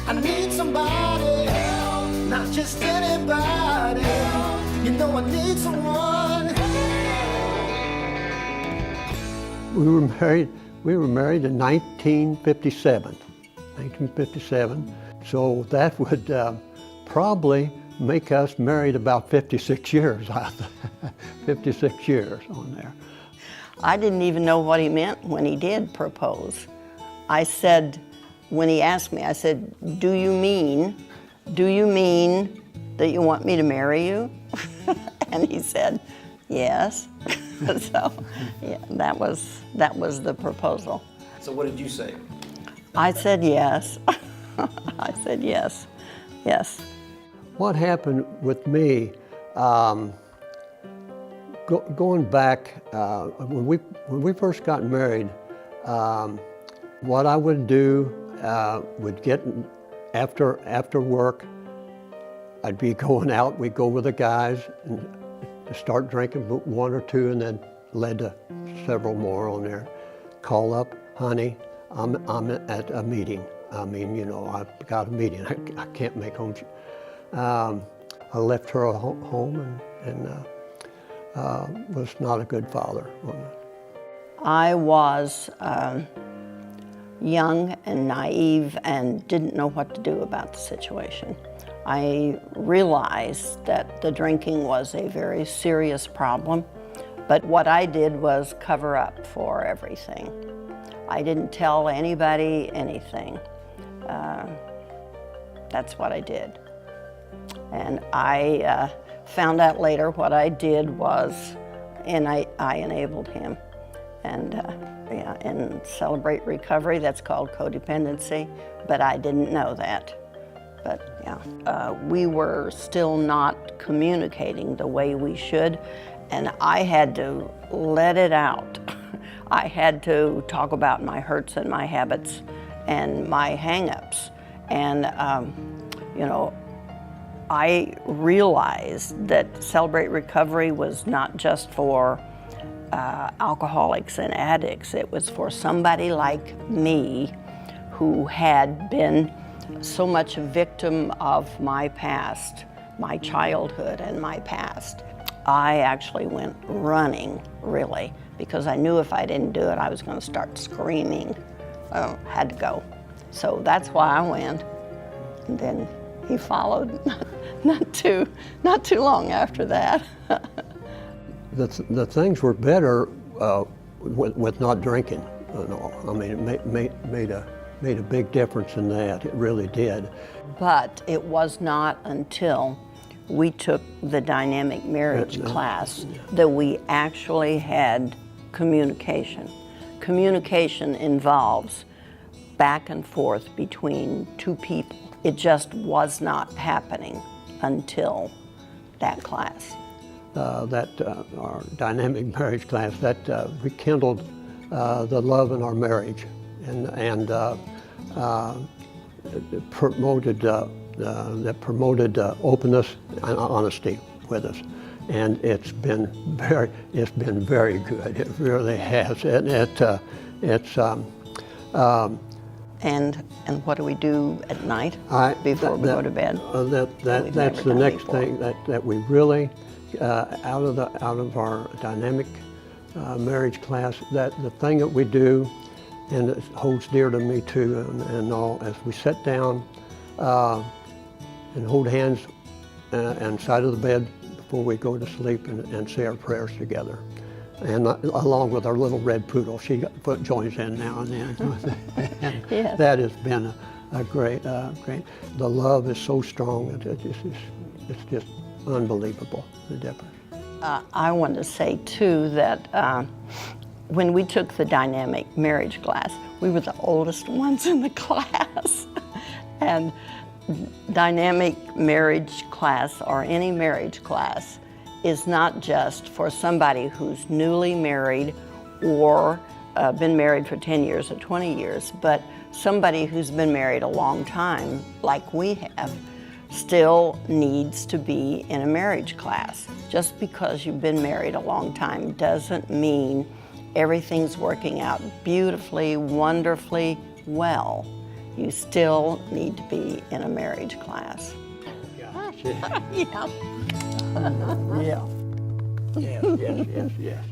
I need somebody help, not just anybody help. You know I need someone. We were married in 1957. So that would probably make us married about 56 years, 56 years on there. I didn't even know what he meant when he did propose. I said, when he asked me, I said, do you mean that you want me to marry you? And he said, yes. So, yeah, that was the proposal. So what did you say? I said yes. I said yes, yes. What happened with me, going back, when we first got married, what I would do, would get, after work, I'd be going out, we'd go with the guys and start drinking one or two, and then led to several more on there. Call up, honey, I'm at a meeting. I mean, you know, I've got a meeting. I can't make home. I left her home and was not a good father. I was young and naive and didn't know what to do about the situation. I realized that the drinking was a very serious problem, but what I did was cover up for everything. I didn't tell anybody anything. That's what I did. And I found out later what I did was, and I enabled him. And yeah, in Celebrate Recovery, that's called codependency, but I didn't know that. But yeah, we were still not communicating the way we should, and I had to let it out. I had to talk about my hurts and my habits and my hang-ups. And, you know, I realized that Celebrate Recovery was not just for alcoholics and addicts. It was for somebody like me who had been so much a victim of my past, my childhood and my past. I actually went running, really, because I knew if I didn't do it, I was going to start screaming. I had to go. So that's why I went. And then he followed not too long after that. The things were better with not drinking and all. I mean, it made a big difference in that. It really did. But it was not until we took the dynamic marriage class that we actually had communication. Communication involves back and forth between two people. It just was not happening until that class. Our dynamic marriage class, that rekindled the love in our marriage and promoted openness and honesty with us. And it's been very good. It really has. And what do we do at night before we go to bed? That's the next thing that we really out of our dynamic marriage class. That the thing that we do, and it holds dear to me too, and all, as we sit down and hold hands and side of the bed before we go to sleep and say our prayers together. And along with our little red poodle, she joins in now and then. And yes. That has been a great. The love is so strong. It's just unbelievable, the difference. I want to say too that when we took the dynamic marriage class, we were the oldest ones in the class. And dynamic marriage class, or any marriage class, is not just for somebody who's newly married or been married for 10 years or 20 years, but somebody who's been married a long time, like we have, still needs to be in a marriage class. Just because you've been married a long time doesn't mean everything's working out beautifully, wonderfully well. you still need to be in a marriage class. Yeah. Yeah. Yeah. Yes, yes, yes, yes.